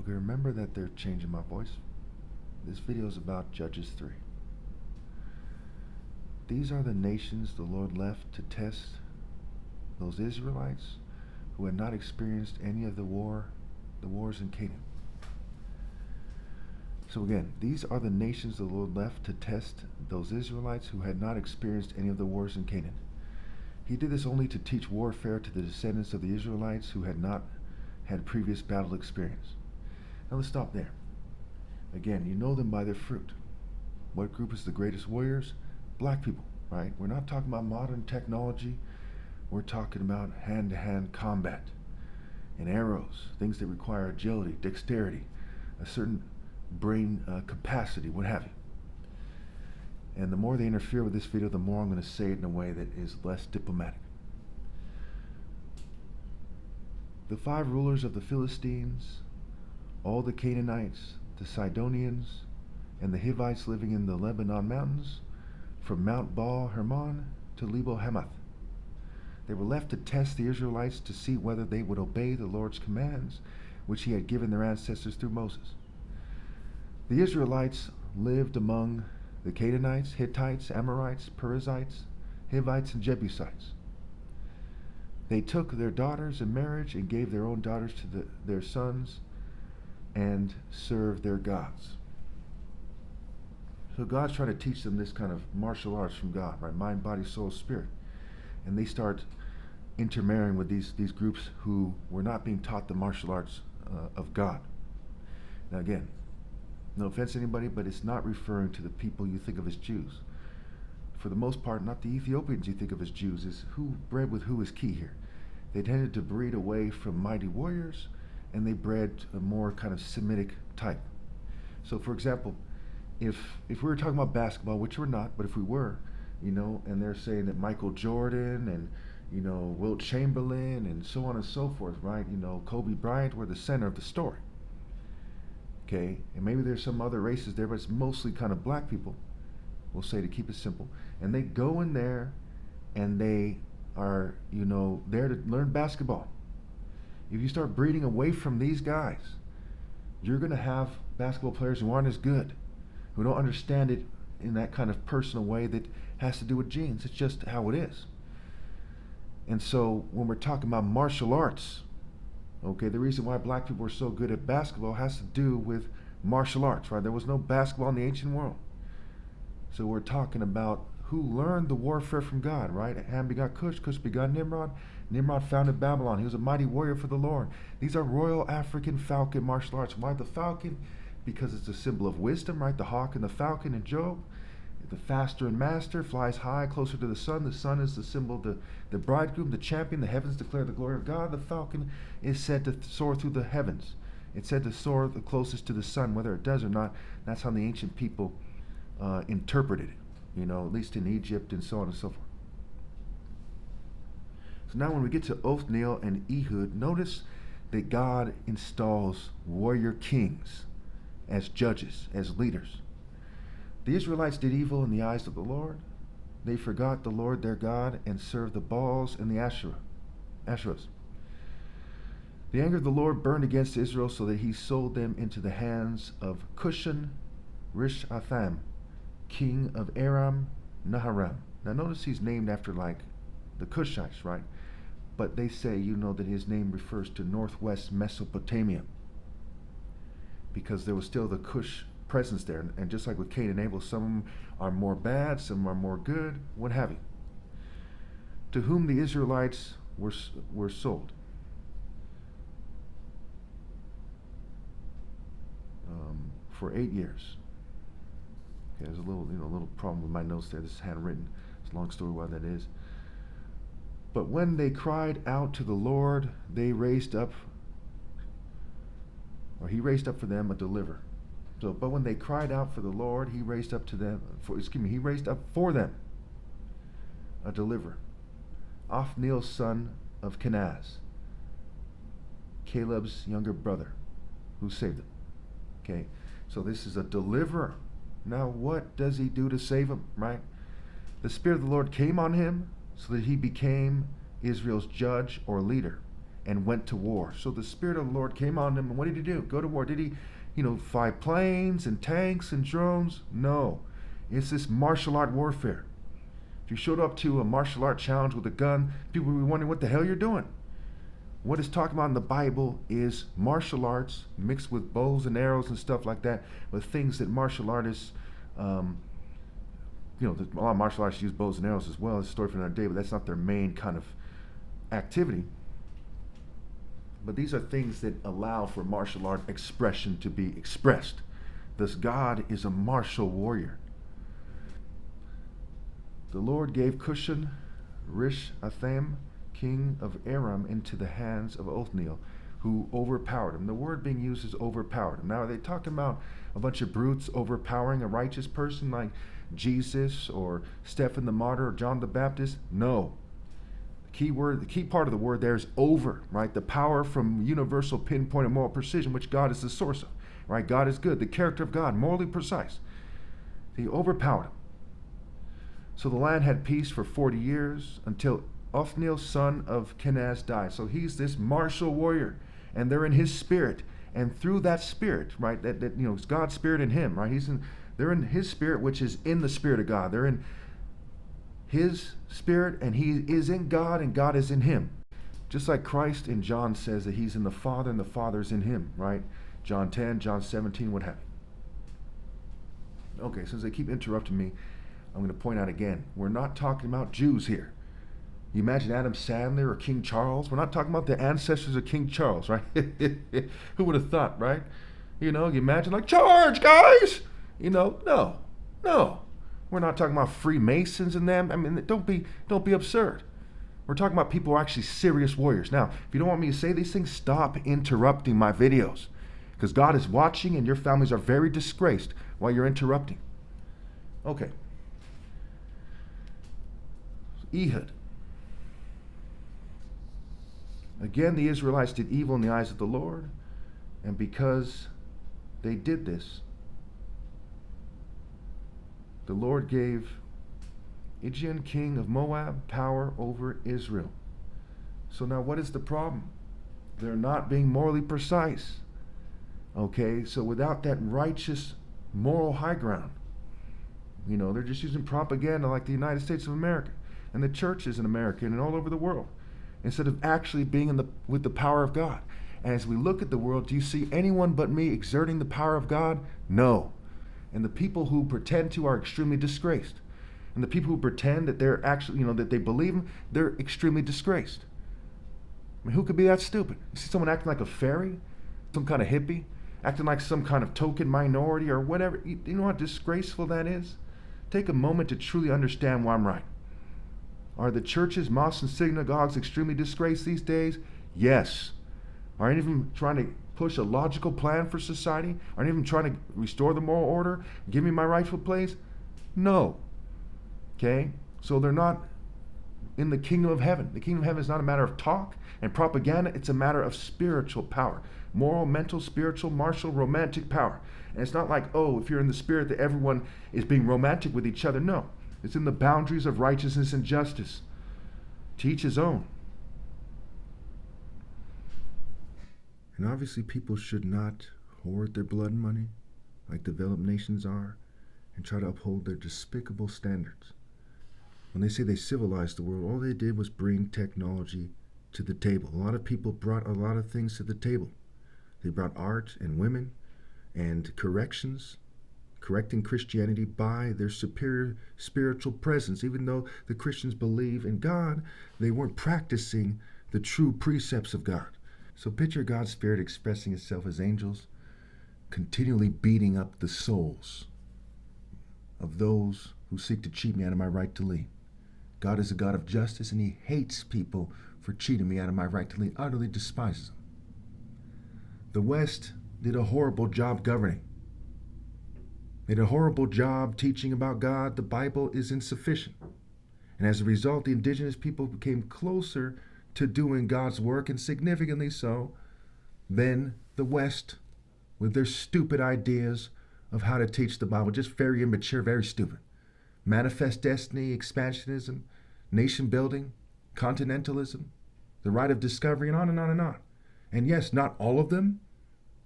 Okay, remember that they're changing my voice. This video is about Judges 3. These are the nations the Lord left to test those Israelites who had not experienced any of the wars in Canaan. So again, these are the nations the Lord left to test those Israelites who had not experienced any of the wars in Canaan. He did this only to teach warfare to the descendants of the Israelites who had not had previous battle experience. Now let's stop there. Again, you know them by their fruit. What group is the greatest warriors? Black people, right? We're not talking about modern technology. We're talking about hand-to-hand combat and arrows, things that require agility, dexterity, a certain brain capacity, what have you. And the more they interfere with this video, the more I'm going to say it in a way that is less diplomatic. The 5 rulers of the Philistines, all the Canaanites, the Sidonians, and the Hivites living in the Lebanon mountains, from Mount Baal Hermon to Lebo Hamath. They were left to test the Israelites to see whether they would obey the Lord's commands, which he had given their ancestors through Moses. The Israelites lived among the Canaanites, Hittites, Amorites, Perizzites, Hivites, and Jebusites. They took their daughters in marriage and gave their own daughters to their sons and served their gods. So God's trying to teach them this kind of martial arts from God, right? Mind, body, soul, spirit. And they start intermarrying with these groups who were not being taught the martial arts of God. Now again, no offense to anybody, but it's not referring to the people you think of as Jews. For the most part, not the Ethiopians you think of as Jews. Is who bred with who is key here. They tended to breed away from mighty warriors, and they bred a more kind of Semitic type. So for example, if we were talking about basketball, which we're not, but if we were, and they're saying that Michael Jordan and, Wilt Chamberlain and so on and so forth, right? Kobe Bryant were the center of the story. Okay, and maybe there's some other races there, but it's mostly kind of black people, we'll say, to keep it simple. And they go in there and they are, there to learn basketball. If you start breeding away from these guys, you're going to have basketball players who aren't as good, who don't understand it in that kind of personal way that has to do with genes. It's just how it is. And so when we're talking about martial arts, okay, the reason why black people were so good at basketball has to do with martial arts, right? There was no basketball in the ancient world. So we're talking about who learned the warfare from God, right? Ham begot Cush, Cush begot Nimrod. Nimrod founded Babylon. He was a mighty warrior for the Lord. These are royal African falcon martial arts. Why the falcon? Because it's a symbol of wisdom, right? The hawk and the falcon in Job. The faster and master flies high, closer to the sun. The sun is the symbol, the bridegroom, the champion. The heavens declare the glory of God. The falcon is said to soar through the heavens. It's said to soar the closest to the sun, whether it does or not. That's how the ancient people interpreted it, at least in Egypt and so on and so forth. So now when we get to Othniel and Ehud, notice that God installs warrior kings as judges, as leaders. The Israelites did evil in the eyes of the Lord. They forgot the Lord their God and served the Baals and the Asherahs. The anger of the Lord burned against Israel so that he sold them into the hands of Cushan Rishathaim, king of Aram Naharaim. Now notice he's named after like the Cushites, right? But they say, that his name refers to northwest Mesopotamia, because there was still the Cush presence there. And just like with Cain and Abel, some of them are more bad, some are more good, what have you. To whom the Israelites were sold. For 8 years. Okay, there's a little problem with my notes there. This is handwritten. It's a long story why that is. But when they cried out to the Lord, he raised up for them a deliverer. So, but when they cried out for the Lord, he raised up for them a deliverer. Othniel's son of Kenaz, Caleb's younger brother, who saved them. Okay, so this is a deliverer. Now what does he do to save him, right? The Spirit of the Lord came on him so that he became Israel's judge or leader. and went to war. So the Spirit of the Lord came on him, and what did he do? Go to war. Did he, fly planes and tanks and drones? No. It's this martial art warfare. If you showed up to a martial art challenge with a gun, people would be wondering what the hell you're doing. What it's talking about in the Bible is martial arts mixed with bows and arrows and stuff like that, with things that martial artists, a lot of martial artists use bows and arrows as well. It's a story for another day, but that's not their main kind of activity. But these are things that allow for martial art expression to be expressed. Thus, God is a martial warrior. The Lord gave Cushan Rishathaim, king of Aram, into the hands of Othniel, who overpowered him. The word being used is overpowered him. Now, are they talking about a bunch of brutes overpowering a righteous person like Jesus or Stephen the Martyr or John the Baptist? No. The key part of the word there is over, right? The power from universal pinpoint and moral precision, which God is the source of, right? God is good. The character of God, morally precise. He overpowered him. So the land had peace for 40 years until Othniel, son of Kenaz, died. So he's this martial warrior, and they're in his spirit. And through that spirit, right, that it's God's spirit in him, right? They're in his spirit, which is in the spirit of God. They're in his spirit, and he is in God, and God is in him. Just like Christ in John says that he's in the Father, and the Father is in him, right? John 10, John 17, what have you. Okay, since they keep interrupting me, I'm going to point out again, we're not talking about Jews here. You imagine Adam Sandler or King Charles? We're not talking about the ancestors of King Charles, right? Who would have thought, right? You imagine like, charge, guys! No. We're not talking about Freemasons and them. I mean, don't be absurd. We're talking about people who are actually serious warriors. Now, if you don't want me to say these things, stop interrupting my videos. Because God is watching and your families are very disgraced while you're interrupting. Okay. Ehud. Again, the Israelites did evil in the eyes of the Lord, and because they did this, the Lord gave Eglon, king of Moab, power over Israel. So now what is the problem? They're not being morally precise. Okay, so without that righteous moral high ground, they're just using propaganda like the United States of America and the churches in America and all over the world, instead of actually being with the power of God. And as we look at the world, do you see anyone but me exerting the power of God? No. And the people who pretend to are extremely disgraced. And the people who pretend that they're actually, that they believe him, they're extremely disgraced. I mean, who could be that stupid? You see someone acting like a fairy, some kind of hippie, acting like some kind of token minority or whatever. You know how disgraceful that is? Take a moment to truly understand why I'm right. Are the churches, mosques, and synagogues extremely disgraced these days? Yes. Are any of them trying to push a logical plan for society? Are any of them trying to restore the moral order? Give me my rightful place? No. Okay? So they're not in the kingdom of heaven. The kingdom of heaven is not a matter of talk and propaganda. It's a matter of spiritual power. Moral, mental, spiritual, martial, romantic power. And it's not like, if you're in the spirit that everyone is being romantic with each other. No. It's in the boundaries of righteousness and justice. To each his own. And obviously people should not hoard their blood money like developed nations are and try to uphold their despicable standards. When they say they civilized the world, all they did was bring technology to the table. A lot of people brought a lot of things to the table. They brought art and women and correcting Christianity by their superior spiritual presence. Even though the Christians believe in God, they weren't practicing the true precepts of God. So picture God's Spirit expressing itself as angels, continually beating up the souls of those who seek to cheat me out of my right to lead. God is a God of justice, and he hates people for cheating me out of my right to lead, utterly despises them. The West did a horrible job governing. They did a horrible job teaching about God. The Bible is insufficient. And as a result, the indigenous people became closer to doing God's work, and significantly so, than the West with their stupid ideas of how to teach the Bible. Just very immature, very stupid. Manifest destiny, expansionism, nation building, continentalism. the right of discovery, and on and on and on. And yes, not all of them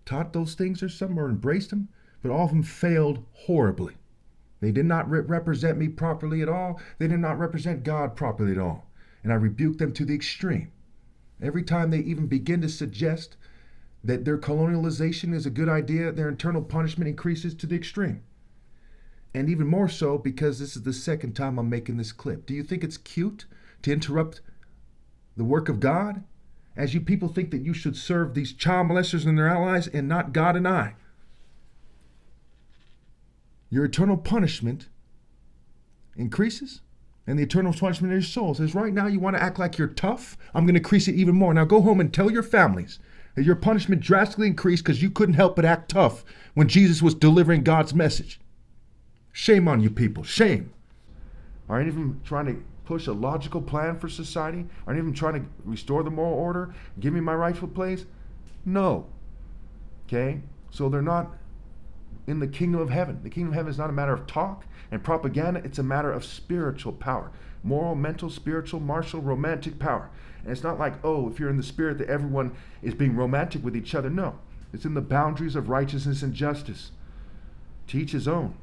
taught those things or some or embraced them, but all of them failed horribly. They did not represent me properly at all. They did not represent God properly at all. And I rebuked them to the extreme. Every time they even begin to suggest that their colonialization is a good idea, their eternal punishment increases to the extreme. And even more so because this is the second time I'm making this clip. Do you think it's cute to interrupt the work of God? As you people think that you should serve these child molesters and their allies and not God and I. Your eternal punishment increases, and the eternal punishment of your soul says, right now you want to act like you're tough? I'm going to increase it even more. Now go home and tell your families that your punishment drastically increased because you couldn't help but act tough when Jesus was delivering God's message. Shame on you people. Shame. Aren't even trying to push a logical plan for society? Aren't even trying to restore the moral order? Give me my rightful place? No. Okay? So they're not in the kingdom of heaven. The kingdom of heaven is not a matter of talk and propaganda. It's a matter of spiritual power. Moral, mental, spiritual, martial, romantic power. And it's not like, oh, if you're in the spirit that everyone is being romantic with each other. No. It's in the boundaries of righteousness and justice. To each his own.